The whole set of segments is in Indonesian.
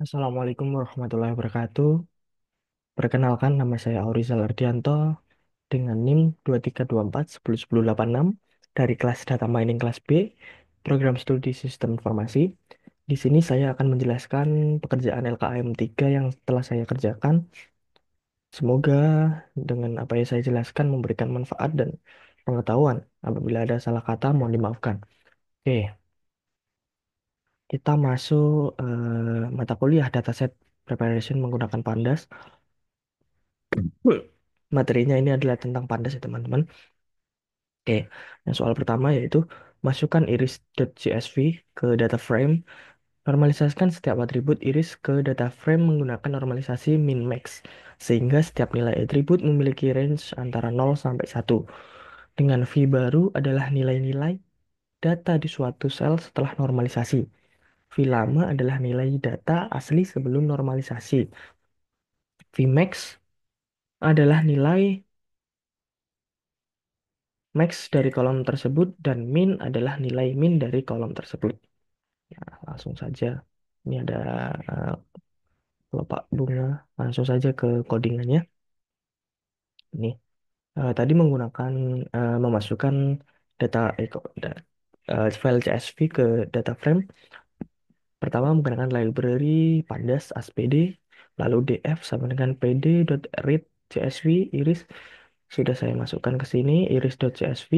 Assalamualaikum warahmatullahi wabarakatuh. Perkenalkan, nama saya Aurizal Ardianto dengan NIM 2324 dari kelas Data Mining kelas B, Program Studi Sistem Informasi. Di sini saya akan menjelaskan pekerjaan LKM 3 yang telah saya kerjakan. Semoga dengan apa yang saya jelaskan memberikan manfaat dan pengetahuan. Apabila ada salah kata, mohon dimaafkan. Oke, kita masuk mata kuliah Dataset Preparation menggunakan Pandas. Materinya ini adalah tentang pandas ya teman-teman. Oke, yang soal pertama yaitu masukkan iris.csv ke data frame. Normalisasikan setiap atribut iris ke data frame menggunakan normalisasi min-max. Sehingga setiap nilai atribut memiliki range antara 0 sampai 1. Dengan V baru adalah nilai-nilai data di suatu sel setelah normalisasi. V lama adalah nilai data asli sebelum normalisasi. Vmax adalah nilai max dari kolom tersebut dan min adalah nilai min dari kolom tersebut. Nah, langsung saja. Ini ada eh, kelopak bunga. Langsung saja ke codingannya. Ini tadi menggunakan memasukkan data file CSV ke data frame. Pertama menggunakan library pandas aspd, lalu df sama dengan pd.read csv iris. Sudah saya masukkan ke sini iris.csv.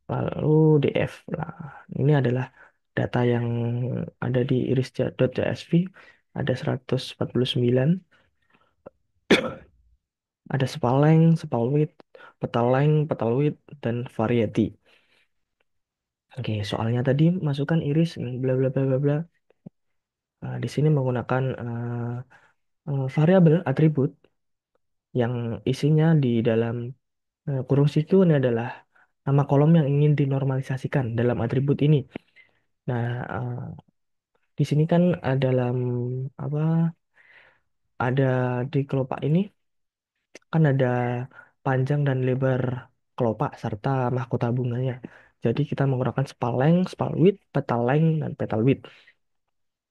Lalu DF. Nah, ini adalah data yang ada di iris.csv. Ada 149, ada spaleng, spalwidth, petal length, petal width, dan variety. Oke, soalnya tadi masukkan iris, bla bla bla bla bla. Di sini menggunakan variabel atribut yang isinya di dalam kurung siku ini adalah nama kolom yang ingin dinormalisasikan dalam atribut ini. Nah, di sini kan dalam apa ada di kelopak ini kan ada panjang dan lebar kelopak serta mahkota bunganya. Jadi kita menggunakan spal length, spal width, petal length, dan petal width.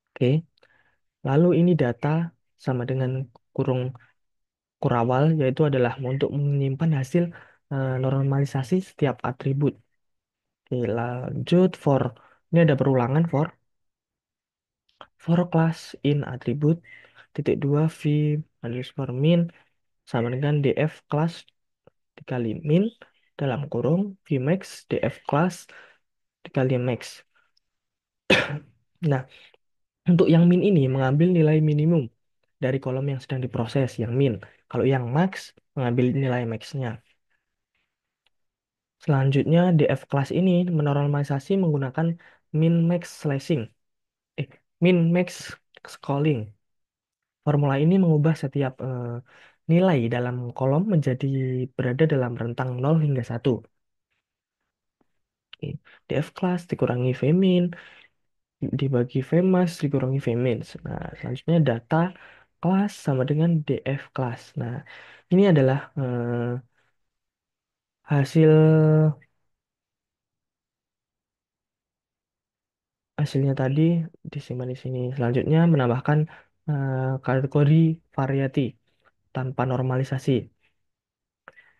Oke. Lalu ini data sama dengan kurung kurawal yaitu adalah untuk menyimpan hasil normalisasi setiap atribut. Oke, lanjut for ini ada perulangan for class in atribut titik dua v underscore min sama dengan df class dikali min dalam kurung Vmax df class dikali max. Nah, untuk yang min ini mengambil nilai minimum dari kolom yang sedang diproses, yang min. Kalau yang max mengambil nilai maxnya. Selanjutnya df class ini menormalisasi menggunakan min max slashing, eh min max calling. Formula ini mengubah setiap nilai dalam kolom menjadi berada dalam rentang 0 hingga 1. Oke. Df class dikurangi Vmin dibagi Vmax dikurangi Vmin. Nah, selanjutnya data kelas sama dengan df kelas. Nah, ini adalah hasil hasilnya tadi disimpan di sini. Selanjutnya menambahkan kategori variati tanpa normalisasi.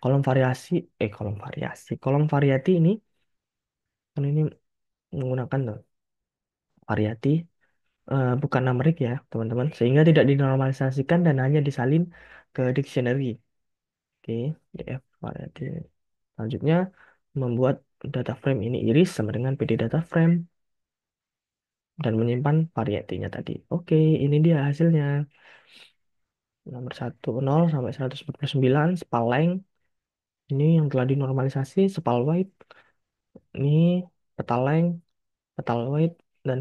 Kolom variasi, kolom variati ini kan ini menggunakan variati bukan numerik ya, teman-teman, sehingga tidak dinormalisasikan dan hanya disalin ke dictionary. Oke, df variati. Selanjutnya, membuat data frame ini iris sama dengan PD data frame dan menyimpan varietinya tadi. Oke, ini dia hasilnya. Nomor 1 0 sampai 149 spal length. Ini yang telah dinormalisasi spal width. Ini petal length, petal width, dan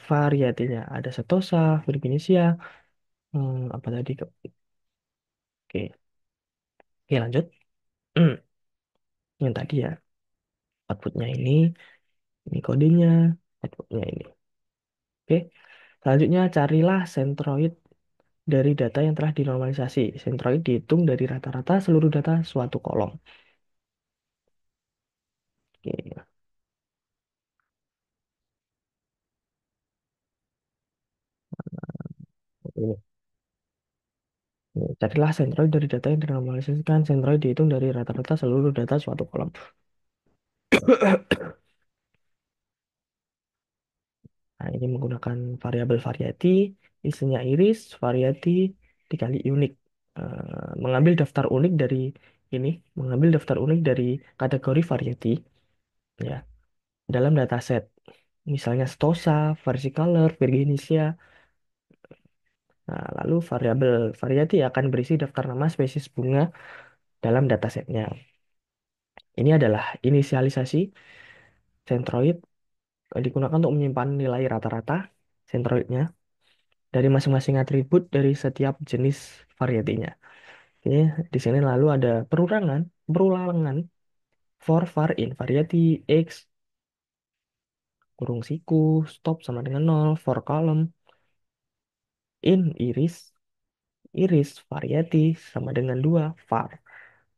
varietinya. Ada setosa, Virginisia, apa tadi? Oke, oke lanjut. Yang tadi ya, outputnya ini codingnya, outputnya ini. Oke, selanjutnya carilah centroid dari data yang telah dinormalisasi. Centroid dihitung dari rata-rata seluruh data suatu kolom. Oke. Carilah sentroid dari data yang dinormalisasikan. Sentroid dihitung dari rata-rata seluruh data suatu kolom. Nah, ini menggunakan variabel variety, isinya iris, variety, dikali unik. Mengambil daftar unik dari ini, mengambil daftar unik dari kategori variety, ya, dalam dataset. Misalnya Stosa, Versicolor, Virginisia. Nah, lalu variabel variety akan berisi daftar nama spesies bunga dalam datasetnya. Ini adalah inisialisasi centroid digunakan untuk menyimpan nilai rata-rata centroidnya dari masing-masing atribut dari setiap jenis varietinya. Oke, di sini lalu ada perulangan for var in variety x kurung siku stop sama dengan nol for column in iris variety sama dengan 2 var.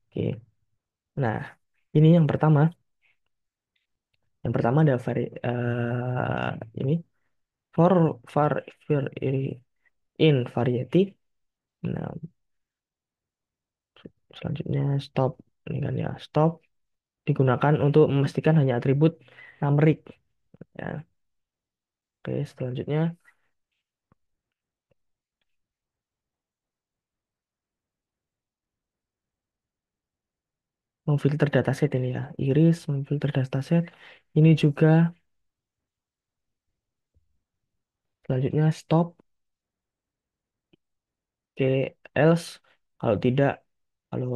Oke. Nah, ini yang pertama. Yang pertama ada ini for var in variety. Nah, selanjutnya stop. Ini kan ya, stop digunakan untuk memastikan hanya atribut numerik. Ya. Oke, selanjutnya memfilter dataset ini ya. Iris memfilter dataset. Ini juga selanjutnya stop. Oke, else kalau tidak, kalau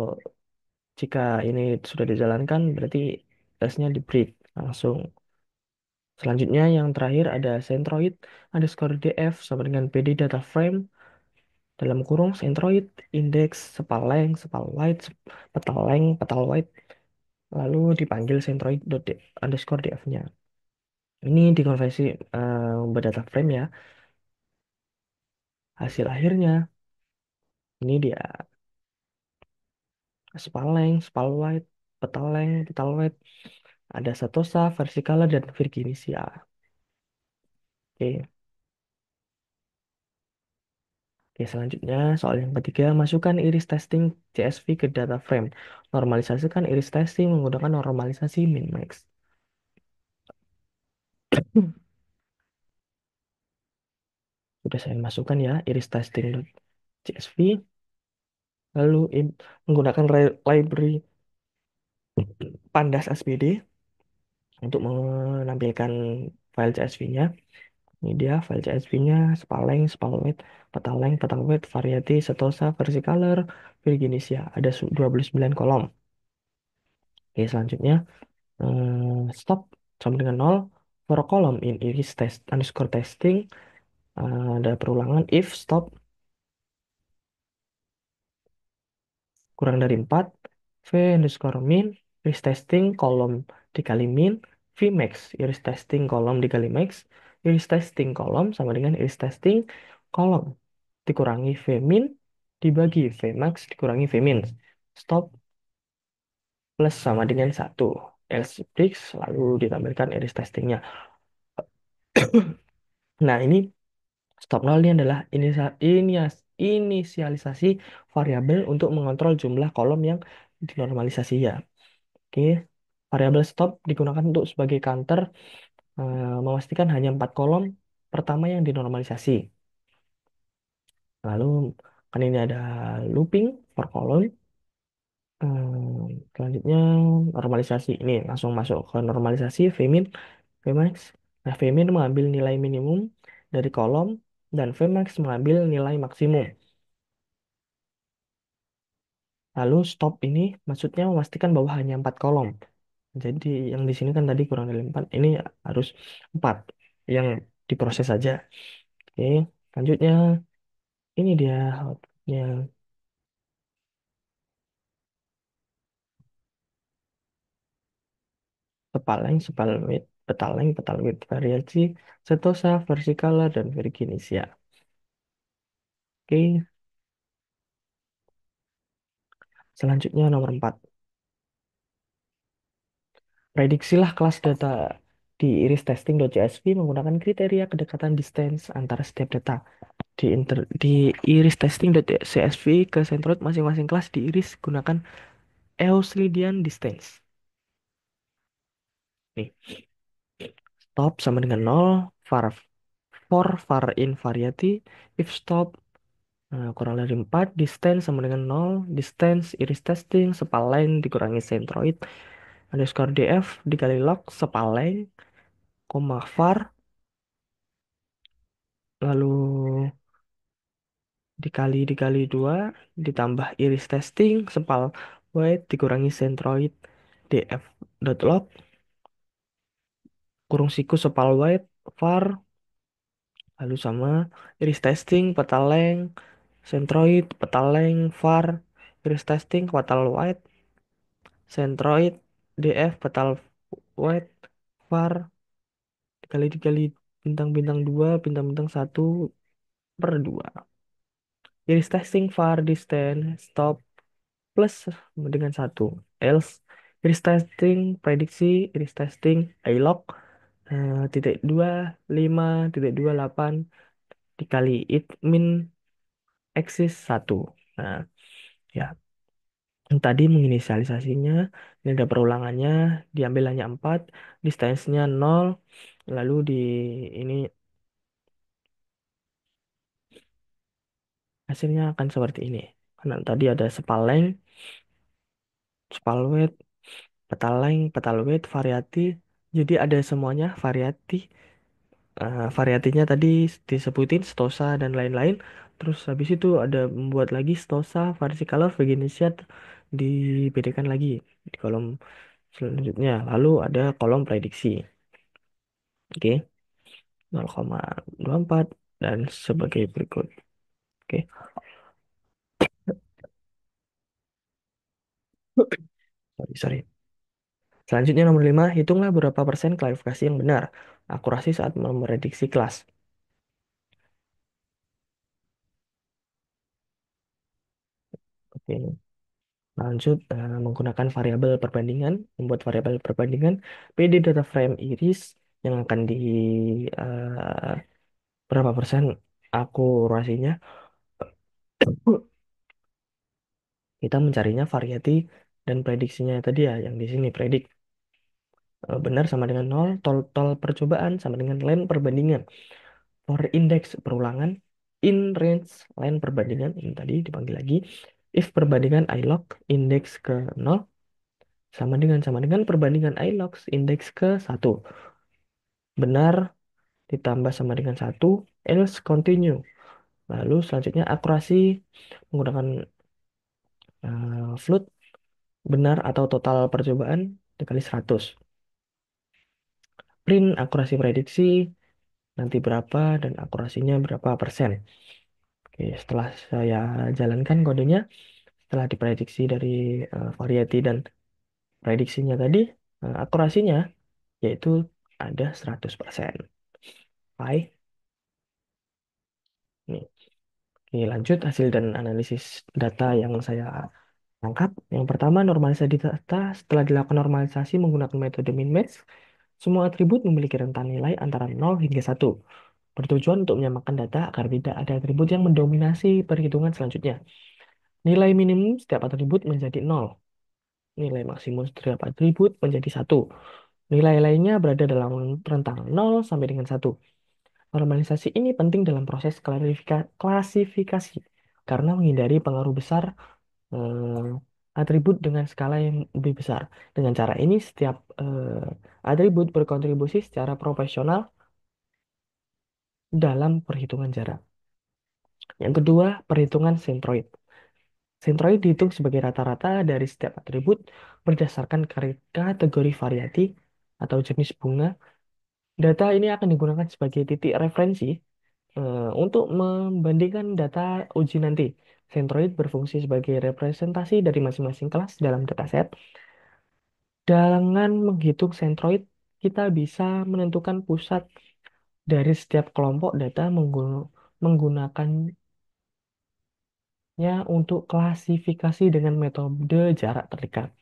jika ini sudah dijalankan berarti tesnya di break langsung. Selanjutnya yang terakhir ada centroid underscore df sama dengan pd data frame dalam kurung centroid index sepaleng sepal wide petal length petal wide lalu dipanggil centroid underscore df-nya. Ini dikonversi berdata frame ya. Hasil akhirnya ini dia spaleng spal wide petal length petal wide ada Satosa, Versicolor, dan Virginisia. Oke. Oke, selanjutnya soal yang ketiga, masukkan iris testing CSV ke data frame. Normalisasikan iris testing menggunakan normalisasi min-max. Sudah saya masukkan ya, iris testing CSV, lalu menggunakan library Pandas SPD untuk menampilkan file CSV-nya. Ini dia file CSV-nya, spaleng, spalweight, petaleng, petalweight, variety, setosa, versicolor, Virginisia. Ada 29 kolom. Oke, selanjutnya stop sama dengan nol for column in iris test underscore testing. Ada perulangan if stop kurang dari 4 v underscore min iris testing kolom dikali min v max iris testing kolom dikali max iris testing kolom sama dengan iris testing kolom dikurangi v min dibagi v max dikurangi v min stop plus sama dengan 1 else breaks lalu ditampilkan iris testingnya. Nah, ini stop nol ini adalah inisialisasi variabel untuk mengontrol jumlah kolom yang dinormalisasi ya. Oke, variabel stop digunakan untuk sebagai counter memastikan hanya 4 kolom pertama yang dinormalisasi. Lalu kan ini ada looping for column. Selanjutnya normalisasi ini langsung masuk ke normalisasi Vmin, Vmax. Nah, Vmin mengambil nilai minimum dari kolom dan Vmax mengambil nilai maksimum. Lalu stop ini maksudnya memastikan bahwa hanya 4 kolom. Jadi yang di sini kan tadi kurang dari 4, ini harus 4 yang diproses saja. Oke, selanjutnya ini dia outputnya. Kepaleng, sepalwit, petaleng, petalwit, variasi, setosa, versicolor, dan virginisia. Oke, selanjutnya nomor 4. Prediksilah kelas data di iris testing.csv menggunakan kriteria kedekatan distance antara setiap data. Di iris testing.csv ke centroid masing-masing kelas diiris gunakan Euclidean distance. Nih, stop sama dengan nol, var for var in variety, if stop kurang dari 4, distance sama dengan nol, distance iris testing sepalen dikurangi centroid underscore df dikali log sepalen, koma var, lalu dikali 2 ditambah iris testing sepal weight dikurangi centroid df dot log kurung siku sepal weight var lalu sama iris testing peta length centroid peta length var iris testing total weight centroid df petal weight var dikali bintang-bintang 2 bintang-bintang 1/2 iris testing var distance stop plus dengan 1 else iris testing prediksi iris testing ilog titik 25,28 dikali it min eksis 1. Nah, ya, yang tadi menginisialisasinya, ini ada perulangannya, diambil hanya 4, distance-nya 0, lalu di ini hasilnya akan seperti ini. Karena tadi ada spaleng, spalweight, petalweight, variati, jadi ada semuanya variati. Variatinya tadi disebutin stosa dan lain-lain. Terus habis itu ada membuat lagi stosa, varsicolor, Veganesian dibedakan lagi di kolom selanjutnya. Lalu ada kolom prediksi. Oke, 0,24 dan sebagai berikut. Oke, sorry. Selanjutnya nomor 5, hitunglah berapa persen klarifikasi yang benar. Akurasi saat memprediksi kelas. Oke, lanjut menggunakan variabel perbandingan, membuat variabel perbandingan PD data frame iris yang akan di eh, berapa persen akurasinya. Kita mencarinya variati dan prediksinya tadi ya, yang di sini predik benar sama dengan nol, total percobaan sama dengan len perbandingan. For index perulangan, in range len perbandingan ini tadi dipanggil lagi. If perbandingan ilog indeks ke nol sama dengan perbandingan ilog indeks ke 1. Benar ditambah sama dengan 1, else continue. Lalu selanjutnya akurasi menggunakan float benar atau total percobaan dikali 100. Print akurasi prediksi nanti berapa dan akurasinya berapa persen. Oke, setelah saya jalankan kodenya, setelah diprediksi dari variety dan prediksinya tadi, akurasinya yaitu ada 100%. Baik, nih. Oke, lanjut hasil dan analisis data yang saya tangkap. Yang pertama, normalisasi data setelah dilakukan normalisasi menggunakan metode min-max, semua atribut memiliki rentang nilai antara 0 hingga 1. Bertujuan untuk menyamakan data agar tidak ada atribut yang mendominasi perhitungan selanjutnya. Nilai minimum setiap atribut menjadi 0. Nilai maksimum setiap atribut menjadi 1. Nilai lainnya berada dalam rentang 0 sampai dengan 1. Normalisasi ini penting dalam proses klasifikasi karena menghindari pengaruh besar atribut dengan skala yang lebih besar. Dengan cara ini, setiap atribut berkontribusi secara proporsional dalam perhitungan jarak. Yang kedua, perhitungan centroid. Centroid dihitung sebagai rata-rata dari setiap atribut berdasarkan kategori variati atau jenis bunga. Data ini akan digunakan sebagai titik referensi untuk membandingkan data uji nanti. Centroid berfungsi sebagai representasi dari masing-masing kelas dalam dataset. Dengan menghitung centroid, kita bisa menentukan pusat dari setiap kelompok data menggunakannya untuk klasifikasi dengan metode jarak terdekat.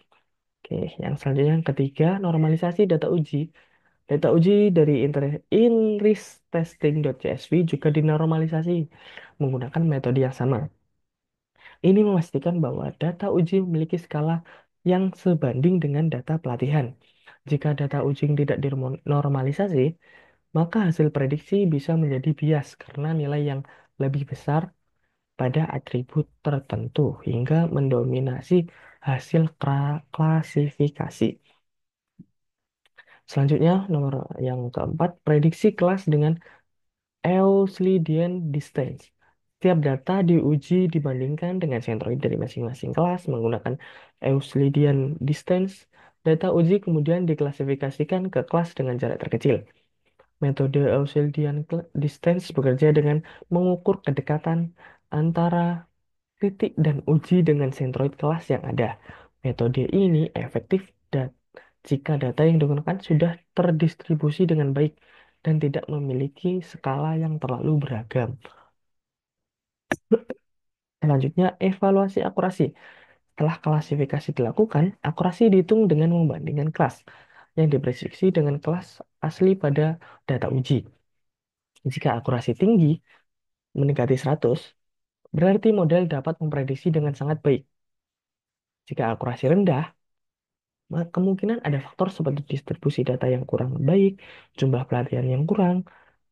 Oke, yang selanjutnya yang ketiga, normalisasi data uji Data uji dari inristesting.csv juga dinormalisasi menggunakan metode yang sama. Ini memastikan bahwa data uji memiliki skala yang sebanding dengan data pelatihan. Jika data uji tidak dinormalisasi, maka hasil prediksi bisa menjadi bias karena nilai yang lebih besar pada atribut tertentu hingga mendominasi hasil klasifikasi. Selanjutnya, nomor yang keempat, prediksi kelas dengan Euclidean distance. Setiap data diuji dibandingkan dengan sentroid dari masing-masing kelas menggunakan Euclidean distance. Data uji kemudian diklasifikasikan ke kelas dengan jarak terkecil. Metode Euclidean distance bekerja dengan mengukur kedekatan antara titik dan uji dengan sentroid kelas yang ada. Metode ini efektif jika data yang digunakan sudah terdistribusi dengan baik dan tidak memiliki skala yang terlalu beragam. Selanjutnya, evaluasi akurasi. Setelah klasifikasi dilakukan, akurasi dihitung dengan membandingkan kelas yang diprediksi dengan kelas asli pada data uji. Jika akurasi tinggi, mendekati 100, berarti model dapat memprediksi dengan sangat baik. Jika akurasi rendah, maka kemungkinan ada faktor seperti distribusi data yang kurang baik, jumlah pelatihan yang kurang,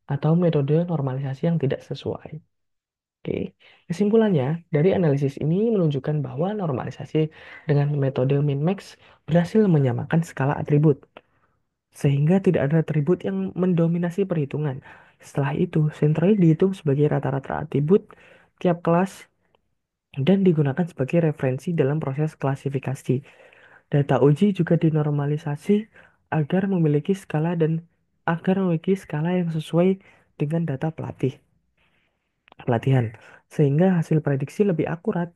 atau metode normalisasi yang tidak sesuai. Oke, kesimpulannya dari analisis ini menunjukkan bahwa normalisasi dengan metode min-max berhasil menyamakan skala atribut, sehingga tidak ada atribut yang mendominasi perhitungan. Setelah itu, sentroid dihitung sebagai rata-rata atribut tiap kelas dan digunakan sebagai referensi dalam proses klasifikasi. Data uji juga dinormalisasi agar memiliki skala dan agar memiliki skala yang sesuai dengan data pelatihan, sehingga hasil prediksi lebih akurat.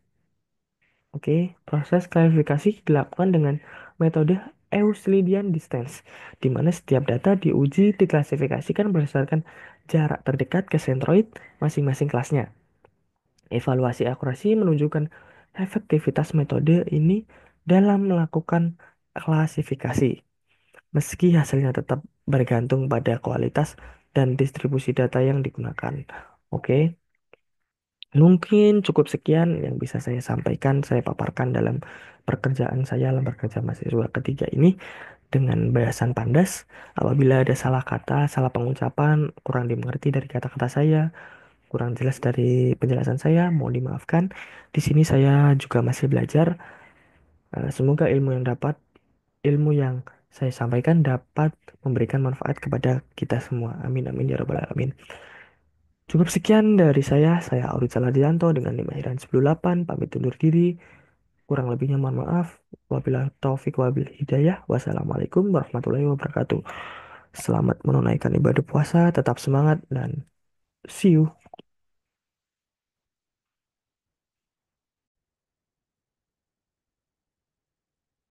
Oke, proses klarifikasi dilakukan dengan metode Euclidean distance, di mana setiap data diuji diklasifikasikan berdasarkan jarak terdekat ke sentroid masing-masing kelasnya. Evaluasi akurasi menunjukkan efektivitas metode ini dalam melakukan klasifikasi, meski hasilnya tetap bergantung pada kualitas dan distribusi data yang digunakan. Oke, mungkin cukup sekian yang bisa saya sampaikan, saya paparkan dalam pekerjaan saya, dalam pekerjaan mahasiswa ketiga ini dengan bahasan pandas. Apabila ada salah kata, salah pengucapan, kurang dimengerti dari kata-kata saya, kurang jelas dari penjelasan saya, mohon dimaafkan. Di sini saya juga masih belajar. Semoga ilmu yang saya sampaikan dapat memberikan manfaat kepada kita semua. Amin amin ya rabbal alamin. Cukup sekian dari saya Aurel Saladianto dengan 5 pamit undur diri. Kurang lebihnya mohon maaf. Wabillahi taufik wabil hidayah. Wassalamualaikum warahmatullahi wabarakatuh. Selamat menunaikan ibadah puasa, tetap semangat dan see you.